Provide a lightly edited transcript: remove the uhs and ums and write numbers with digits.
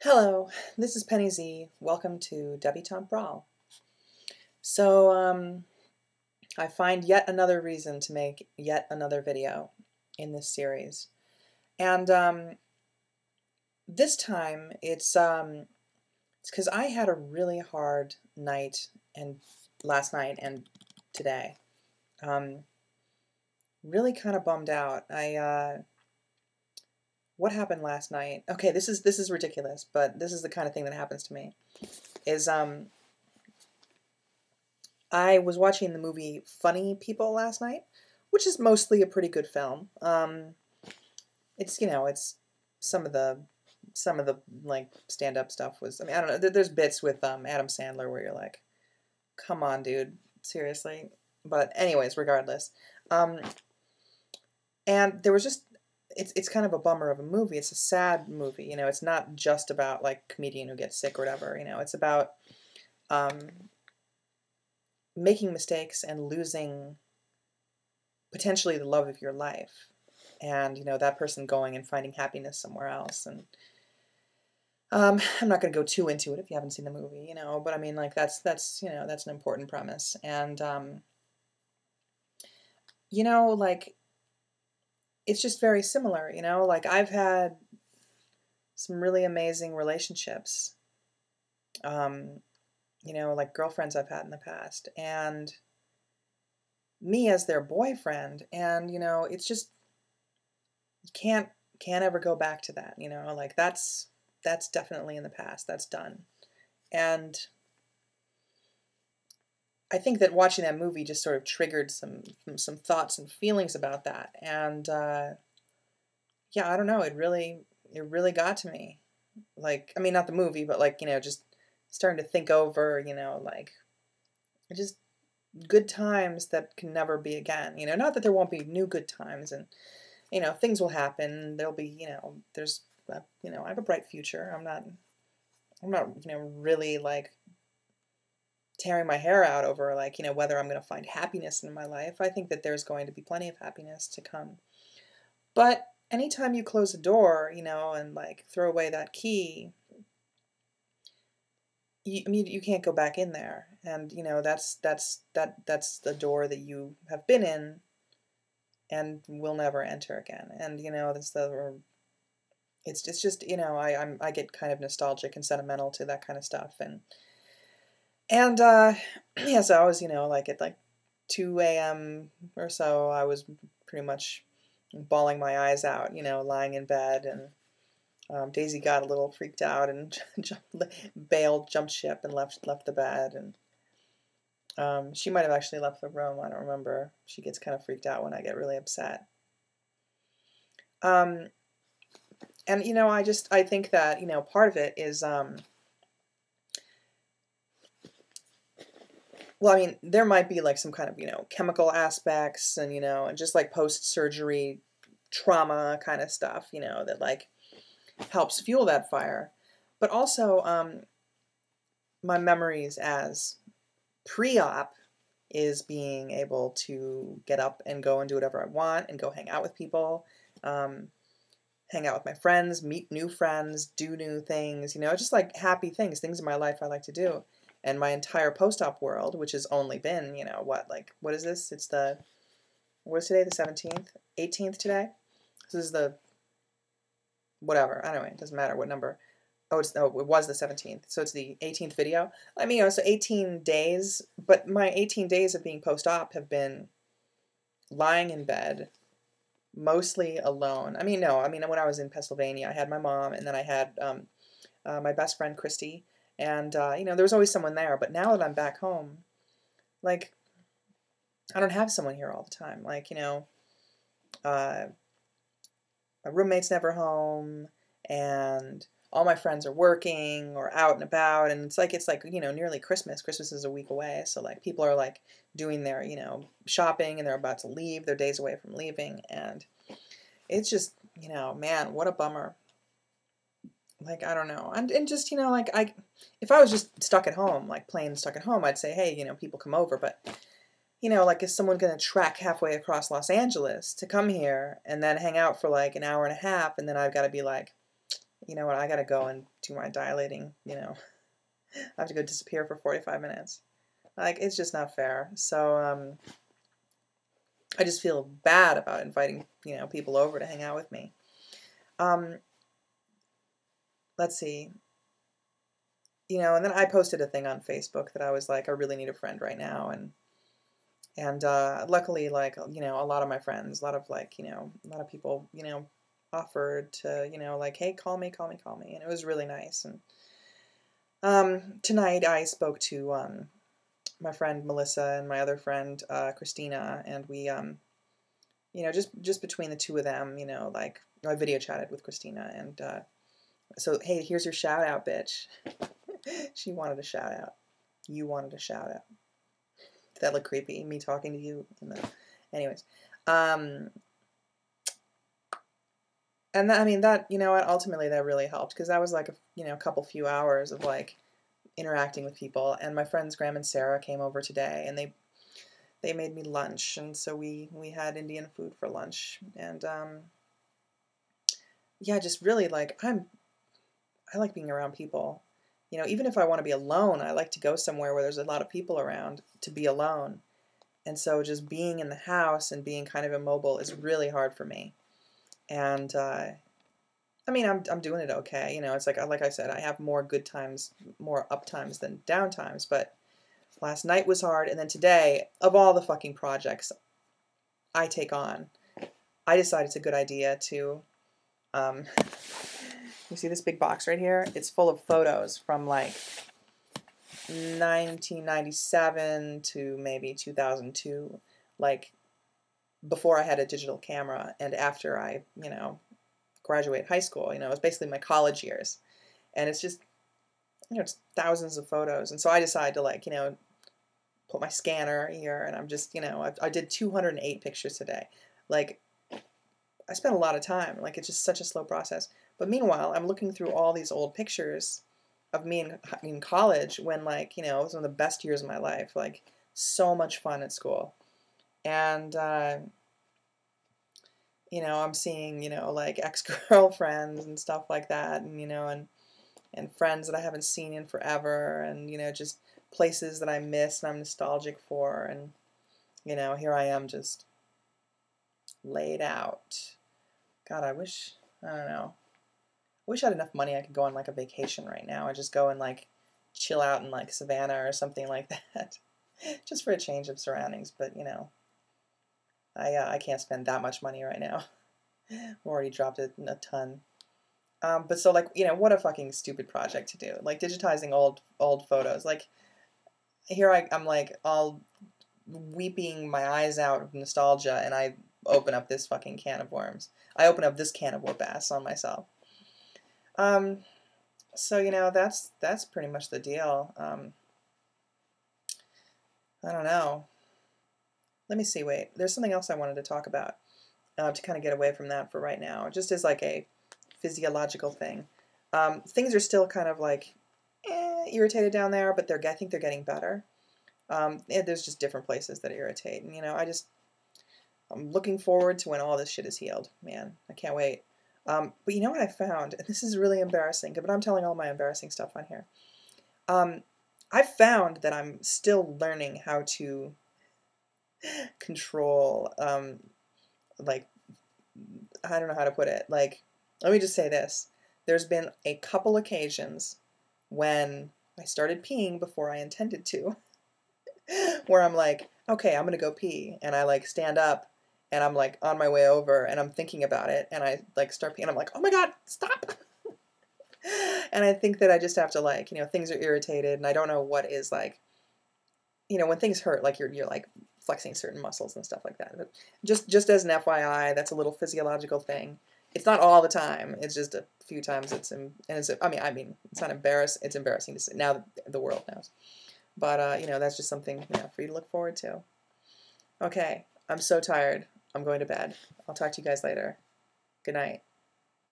Hello, this is Penny Z. Welcome to Debutante Brawl. So, I find yet another reason to make yet another video in this series. And this time it's because I had a really hard night and last night and today. Really kind of bummed out. What happened last night? Okay, this is ridiculous, but this is the kind of thing that happens to me. I was watching the movie Funny People last night, which is mostly a pretty good film. It's some of the like stand-up stuff was. I mean, I don't know. There's bits with Adam Sandler where you're like, come on, dude, seriously. But anyways, regardless, and there was just it's kind of a bummer of a movie. It's a sad movie. It's not just about like a comedian who gets sick or whatever. It's about making mistakes and losing potentially the love of your life, and that person going and finding happiness somewhere else. And I'm not going to go too into it if you haven't seen the movie, but I mean, like, that's an important premise. And like, it's just very similar. Like, I've had some really amazing relationships, like girlfriends I've had in the past, and me as their boyfriend, and it's just, you can't ever go back to that. Like, that's definitely in the past. That's done. And I think that watching that movie just sort of triggered some thoughts and feelings about that. And yeah, I don't know, it really got to me. Like, I mean, not the movie, but like, just starting to think over, like, just good times that can never be again. Not that there won't be new good times, and things will happen. There'll be, there's, I have a bright future. I'm not, really like tearing my hair out over like, whether I'm going to find happiness in my life. I think that there's going to be plenty of happiness to come. But anytime you close a door, and like throw away that key, you can't go back in there. And that's the door that you have been in and will never enter again. And it's just I get kind of nostalgic and sentimental to that kind of stuff. And yeah, so I was, like at like 2 a.m. or so, I was pretty much bawling my eyes out, lying in bed. And Daisy got a little freaked out and jumped ship and left the bed. And she might have actually left the room. I don't remember. She gets kind of freaked out when I get really upset. And I think that part of it is well, I mean, there might be like some kind of chemical aspects, and just like post-surgery trauma kind of stuff, that like helps fuel that fire. But also, my memories as pre-op is being able to get up and go and do whatever I want and go hang out with people, hang out with my friends, meet new friends, do new things, just like happy things in my life I like to do. And my entire post-op world, which has only been, what is this? What is today, the 17th? 18th today? This is the, whatever, anyway, it doesn't matter what number. Oh, it was the 17th, so it's the 18th video. I mean, so 18 days, but my 18 days of being post-op have been lying in bed, mostly alone. I mean, when I was in Pennsylvania, I had my mom, and then I had my best friend, Christy. And, there was always someone there. But now that I'm back home, like, I don't have someone here all the time. Like, my roommate's never home, and all my friends are working or out and about. And it's like nearly Christmas. Christmas is a week away. So, like, people are, like, doing their, shopping, and they're about to leave. They're days away from leaving. And it's just, man, what a bummer. Like, I don't know. And just, like, if I was just stuck at home, like plain stuck at home, I'd say, hey, people come over. But, like, is someone going to trek halfway across Los Angeles to come here and then hang out for like an hour and a half? And then I've got to be like, you know what, I gotta go and do my dilating, you know. I have to go disappear for 45 minutes. Like, it's just not fair. So, I just feel bad about inviting, you know, people over to hang out with me. Let's see. You know, and then I posted a thing on Facebook that I was like, I really need a friend right now. And luckily, like, you know, a lot of my friends, a lot of like, you know, a lot of people, you know, offered to, you know, like, hey, call me. And it was really nice. And tonight I spoke to my friend Melissa and my other friend Christina, and we, you know, just between the two of them, you know, like, I video chatted with Christina, and so, hey, here's your shout out, bitch. She wanted a shout out. You wanted a shout out. Did that look creepy? Me talking to you? Anyways. And that, I mean, that, you know what, ultimately that really helped, because that was like, you know, a few hours of like interacting with people. And my friends Graham and Sarah came over today, and they made me lunch, and so we had Indian food for lunch. And yeah, just really like, I like being around people. You know, even if I want to be alone, I like to go somewhere where there's a lot of people around to be alone. And so just being in the house and being kind of immobile is really hard for me. And I mean, I'm doing it okay. You know, it's like I said, I have more good times, more up times than down times. But last night was hard, and then today, of all the fucking projects I take on, I decided it's a good idea to. You see this big box right here? It's full of photos from like 1997 to maybe 2002, like before I had a digital camera and after I, you know, graduate high school. You know, it was basically my college years. And it's just, you know, it's thousands of photos. And so I decided to, like, you know, put my scanner here, and I'm just, you know, I did 208 pictures today. Like, I spent a lot of time. Like, it's just such a slow process. But meanwhile, I'm looking through all these old pictures of me in college when, like, you know, it was one of the best years of my life. Like, so much fun at school. And, you know, I'm seeing, you know, like ex-girlfriends and stuff like that. And, you know, and friends that I haven't seen in forever. And, you know, just places that I miss and I'm nostalgic for. And, you know, here I am just laid out. God, I wish, I don't know. I wish I had enough money I could go on like a vacation right now and just go and like chill out in like Savannah or something like that. Just for a change of surroundings. But, you know, I can't spend that much money right now. I've already dropped it a ton. But so, like, you know, what a fucking stupid project to do. Like, digitizing old photos. Like, here I'm like all weeping my eyes out of nostalgia, and I open up this fucking can of worms. I open up this can of whoop ass on myself. So, you know, that's pretty much the deal. I don't know. Let me see, wait. There's something else I wanted to talk about to kind of get away from that for right now, just as like a physiological thing. Things are still kind of like irritated down there, but I think they're getting better. There's just different places that irritate, and, you know, I'm looking forward to when all this shit is healed. Man, I can't wait. But you know what I found? And this is really embarrassing, but I'm telling all my embarrassing stuff on here. I found that I'm still learning how to control, like, I don't know how to put it. Like, let me just say this. There's been a couple occasions when I started peeing before I intended to, where I'm like, okay, I'm going to go pee. And I like stand up and I'm like on my way over and I'm thinking about it. And I like start peeing. I'm like, oh my God, stop. And I think that I just have to, like, you know, things are irritated and I don't know what is, like, you know, when things hurt, like you're like flexing certain muscles and stuff like that. But just as an FYI, that's a little physiological thing. It's not all the time. It's just a few times. I mean, it's not embarrassing. It's embarrassing to say. Now the world knows. But you know, that's just something, you know, for you to look forward to. Okay, I'm so tired. I'm going to bed. I'll talk to you guys later. Good night.